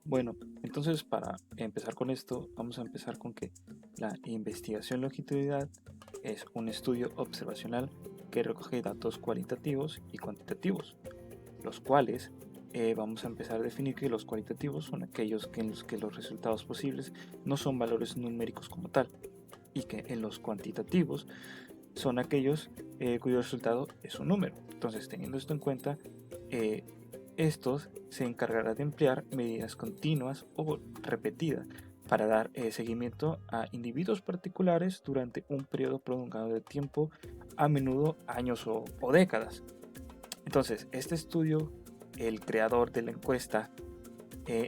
Bueno, entonces para empezar con esto, vamos a empezar con que la investigación longitudinal es un estudio observacional que recoge datos cualitativos y cuantitativos, los cuales vamos a empezar a definir que los cualitativos son aquellos que en los que los resultados posibles no son valores numéricos como tal, y que en los cuantitativos son aquellos cuyo resultado es un número. Entonces, teniendo esto en cuenta, eh, estos se encargará de emplear medidas continuas o repetidas para dar seguimiento a individuos particulares durante un periodo prolongado de tiempo, a menudo años o décadas. Entonces, este estudio, el creador de la encuesta,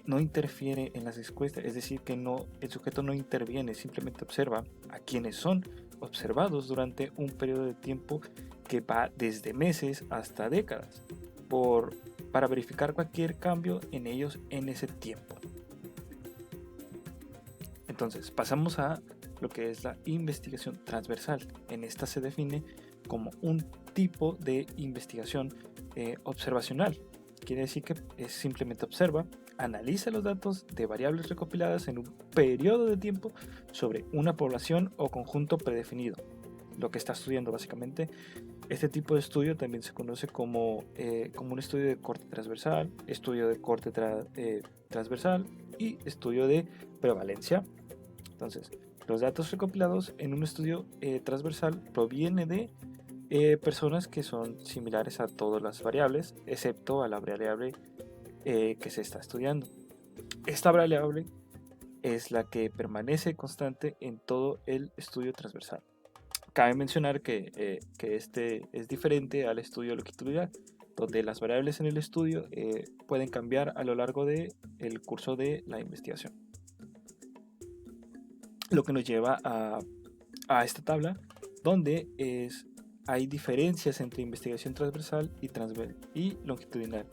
no interfiere en las encuestas, es decir, que no, el sujeto no interviene, simplemente observa a quienes son observados durante un periodo de tiempo que va desde meses hasta décadas, por, para verificar cualquier cambio en ellos en ese tiempo. Entonces, pasamos a lo que es la investigación transversal. En esta se define como un tipo de investigación observacional. Quiere decir que simplemente observa, analiza los datos de variables recopiladas en un periodo de tiempo sobre una población o conjunto predefinido. Lo que está estudiando básicamente, este tipo de estudio también se conoce como un estudio de corte transversal, estudio de corte transversal y estudio de prevalencia. Entonces, los datos recopilados en un estudio transversal provienen de personas que son similares a todas las variables, excepto a la variable que se está estudiando. Esta variable es la que permanece constante en todo el estudio transversal. Cabe mencionar que este es diferente al estudio longitudinal, donde las variables en el estudio pueden cambiar a lo largo del curso de la investigación. Lo que nos lleva a esta tabla, donde hay diferencias entre investigación transversal y longitudinal,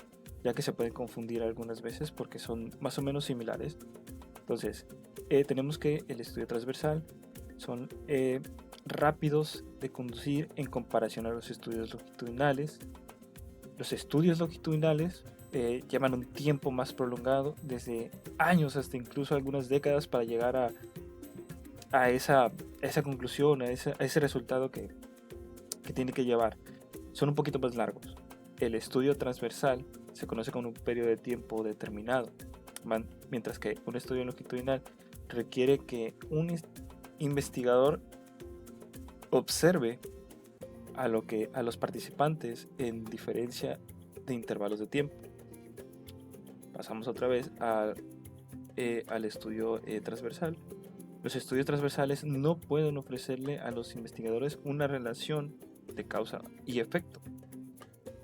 ya que se pueden confundir algunas veces porque son más o menos similares. Entonces, tenemos que el estudio transversal son rápidos de conducir en comparación a los estudios longitudinales. Los estudios longitudinales llevan un tiempo más prolongado, desde años hasta incluso algunas décadas, para llegar a esa conclusión, a ese resultado que tiene que llevar. Son un poquito más largos. El estudio transversal se conoce con un periodo de tiempo determinado, mientras que un estudio longitudinal requiere que un investigador observe a los participantes en diferencia de intervalos de tiempo. Pasamos otra vez al estudio transversal. Los estudios transversales no pueden ofrecerle a los investigadores una relación de causa y efecto,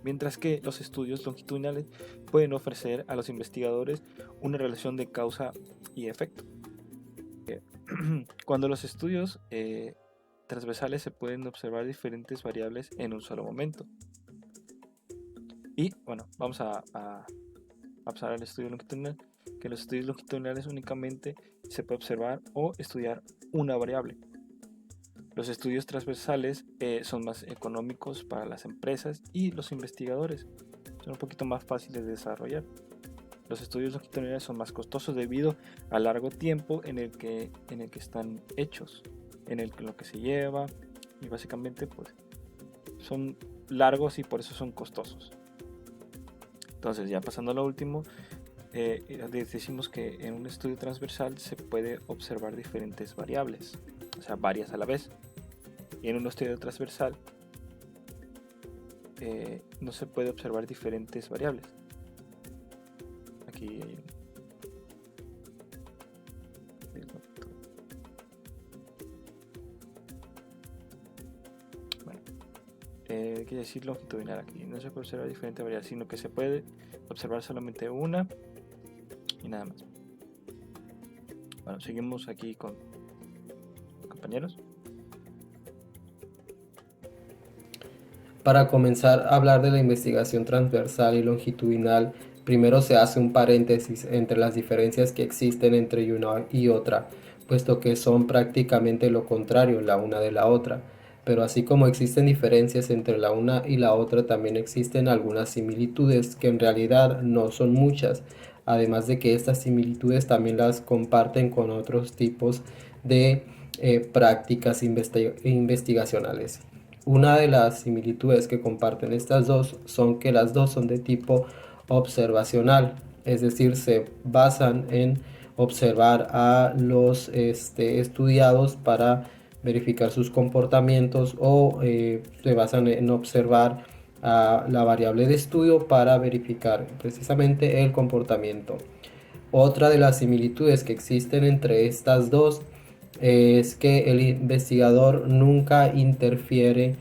mientras que los estudios longitudinales pueden ofrecer a los investigadores una relación de causa y efecto. Cuando los estudios transversales se pueden observar diferentes variables en un solo momento. Y bueno, vamos a pasar al estudio longitudinal, que en los estudios longitudinales únicamente se puede observar o estudiar una variable. Los estudios transversales son más económicos para las empresas y los investigadores, son un poquito más fáciles de desarrollar. Los estudios longitudinales son más costosos debido al largo tiempo en el que están hechos, en lo que se lleva, y básicamente pues son largos y por eso son costosos. Entonces, ya pasando a lo último, decimos que en un estudio transversal se puede observar diferentes variables, o sea, varias a la vez. Y en un estudio transversal no se puede observar diferentes variables. Aquí hay bueno, quiere decir longitudinal. Aquí no se puede observar diferentes variables, sino que se puede observar solamente una y nada más. Bueno, seguimos aquí con compañeros. Para comenzar a hablar de la investigación transversal y longitudinal, primero se hace un paréntesis entre las diferencias que existen entre una y otra, puesto que son prácticamente lo contrario la una de la otra. Pero así como existen diferencias entre la una y la otra, también existen algunas similitudes que en realidad no son muchas, además de que estas similitudes también las comparten con otros tipos de prácticas investigacionales. Una de las similitudes que comparten estas dos son que las dos son de tipo observacional, es decir, se basan en observar a los estudiados para verificar sus comportamientos o se basan en observar a la variable de estudio para verificar precisamente el comportamiento. Otra de las similitudes que existen entre estas dos es que el investigador nunca interfiere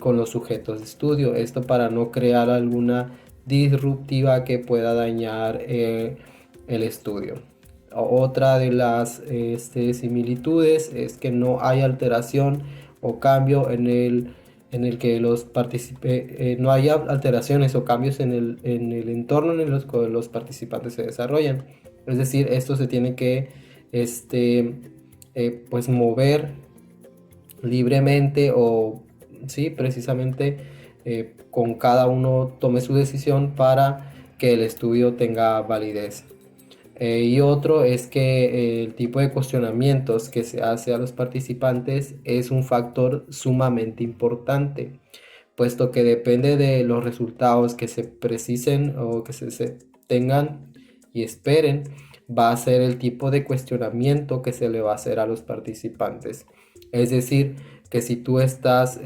con los sujetos de estudio. Esto para no crear alguna disruptiva que pueda dañar el estudio. Otra de las similitudes es que no hay alteración o cambio en el que los no haya alteraciones o cambios en el entorno en los que los participantes se desarrollan. Es decir, esto se tiene que pues mover libremente o sí, precisamente con cada uno tome su decisión para que el estudio tenga validez. Y otro es que el tipo de cuestionamientos que se hace a los participantes es un factor sumamente importante, puesto que depende de los resultados que se precisen o que se tengan y esperen, va a ser el tipo de cuestionamiento que se le va a hacer a los participantes. Es decir, que si tú estás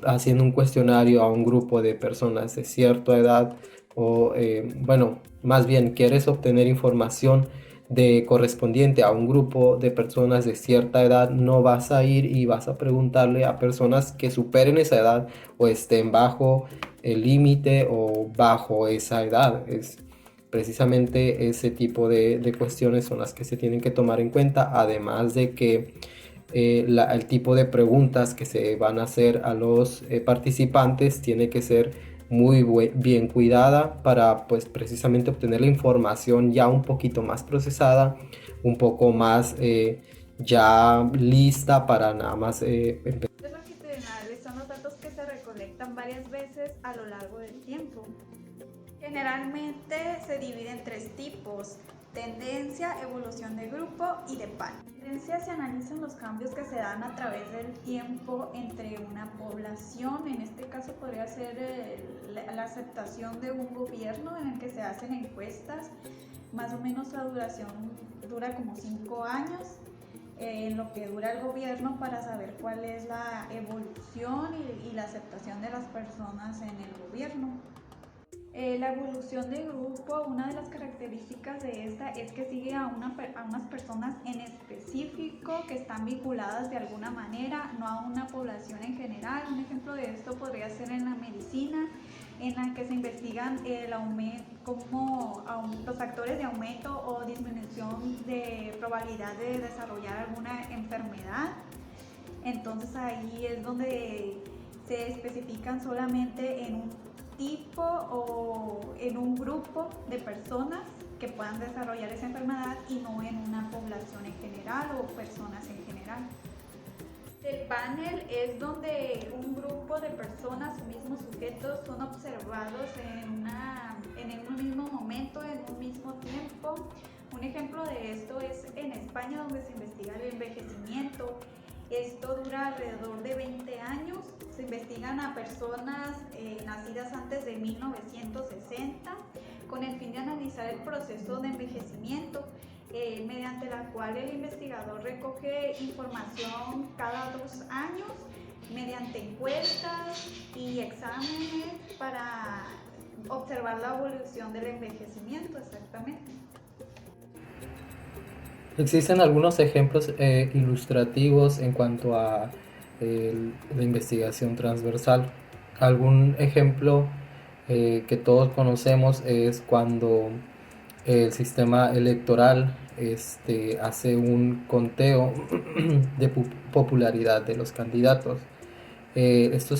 haciendo un cuestionario a un grupo de personas de cierta edad o bueno, más bien quieres obtener información correspondiente a un grupo de personas de cierta edad, no vas a ir y vas a preguntarle a personas que superen esa edad o estén bajo el límite o bajo esa edad. Es precisamente ese tipo de cuestiones son las que se tienen que tomar en cuenta, además de que el tipo de preguntas que se van a hacer a los participantes tiene que ser muy bien cuidada para pues precisamente obtener la información ya un poquito más procesada, un poco más ya lista para nada más empezar. Los longitudinales son los datos que se recolectan varias veces a lo largo del tiempo. Generalmente se divide en tres tipos: tendencia, evolución de grupo y de par. En tendencia se analizan los cambios que se dan a través del tiempo entre una población. En este caso podría ser la aceptación de un gobierno en el que se hacen encuestas. Más o menos la duración dura como 5 años. En lo que dura el gobierno para saber cuál es la evolución y la aceptación de las personas en el gobierno. La evolución de grupo, una de las características de esta es que sigue a unas personas en específico que están vinculadas de alguna manera, no a una población en general. Un ejemplo de esto podría ser en la medicina, en la que se investigan los factores de aumento o disminución de probabilidad de desarrollar alguna enfermedad. Entonces ahí es donde se especifican solamente en un tipo o en un grupo de personas que puedan desarrollar esa enfermedad y no en una población en general o personas en general. El panel es donde un grupo de personas o mismos sujetos son observados en un mismo momento, en un mismo tiempo. Un ejemplo de esto es en España, donde se investiga el envejecimiento. Esto dura alrededor de 20 años. Se investigan a personas nacidas antes de 1960 con el fin de analizar el proceso de envejecimiento, mediante la cual el investigador recoge información cada 2 años mediante encuestas y exámenes para observar la evolución del envejecimiento exactamente. Existen algunos ejemplos ilustrativos en cuanto a la investigación transversal. Algún ejemplo que todos conocemos es cuando el sistema electoral hace un conteo de popularidad de los candidatos. Esto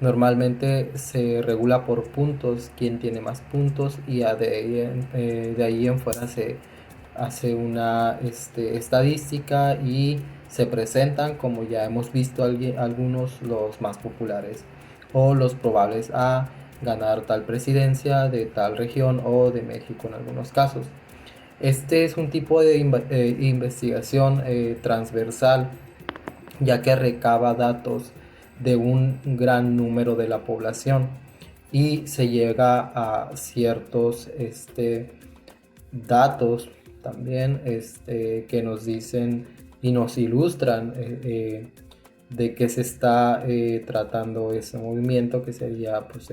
normalmente se regula por puntos, quién tiene más puntos, y de ahí en fuera se hace una estadística y se presentan, como ya hemos visto algunos, los más populares o los probables a ganar tal presidencia de tal región o de México en algunos casos. Este es un tipo de investigación transversal, ya que recaba datos de un gran número de la población y se llega a ciertos datos también que nos dicen y nos ilustran de qué se está tratando ese movimiento, que sería pues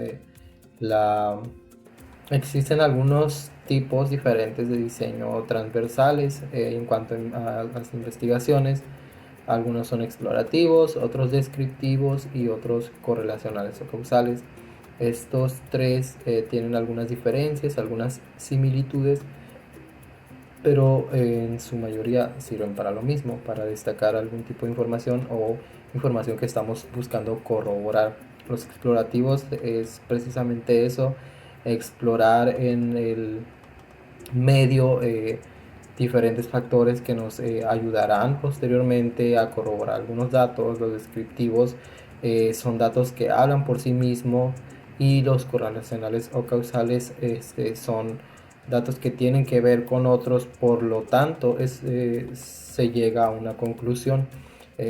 la... Existen algunos tipos diferentes de diseño transversales en cuanto a las investigaciones. Algunos son explorativos, otros descriptivos y otros correlacionales o causales. Estos tres tienen algunas diferencias, algunas similitudes, pero en su mayoría sirven para lo mismo, para destacar algún tipo de información o información que estamos buscando corroborar. Los explorativos es precisamente eso, explorar en el medio diferentes factores que nos ayudarán posteriormente a corroborar algunos datos. Los descriptivos son datos que hablan por sí mismos, y los correlacionales o causales son datos que tienen que ver con otros, por lo tanto se llega a una conclusión.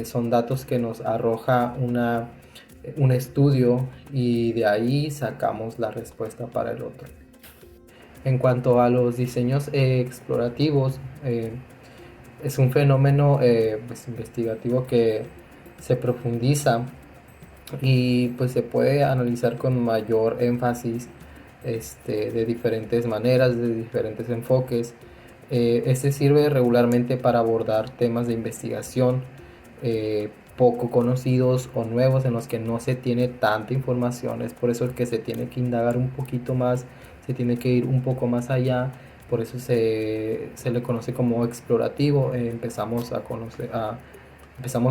Son datos que nos arroja un estudio y de ahí sacamos la respuesta para el otro. En cuanto a los diseños explorativos, es un fenómeno pues, investigativo que se profundiza y pues se puede analizar con mayor énfasis de diferentes maneras, de diferentes enfoques. Este sirve regularmente para abordar temas de investigación poco conocidos o nuevos, en los que no se tiene tanta información. Es por eso que se tiene que indagar un poquito más, se tiene que ir un poco más allá. Por eso se le conoce como explorativo. Empezamos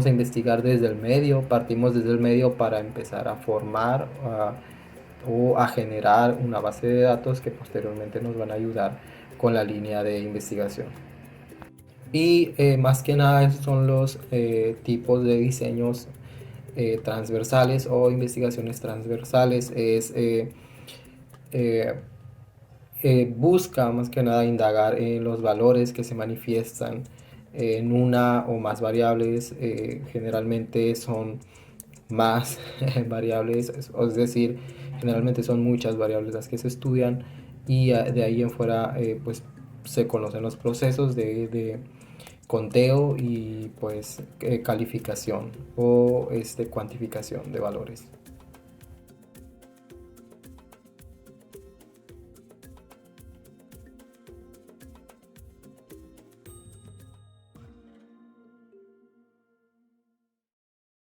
a investigar desde el medio, partimos desde el medio para empezar a formar o a generar una base de datos que posteriormente nos van a ayudar con la línea de investigación. Y más que nada esos son los tipos de diseños transversales o investigaciones transversales. Busca más que nada indagar en los valores que se manifiestan en una o más variables. Generalmente son más variables, es decir, generalmente son muchas variables las que se estudian, y de ahí en fuera pues se conocen los procesos de conteo y pues calificación o cuantificación de valores.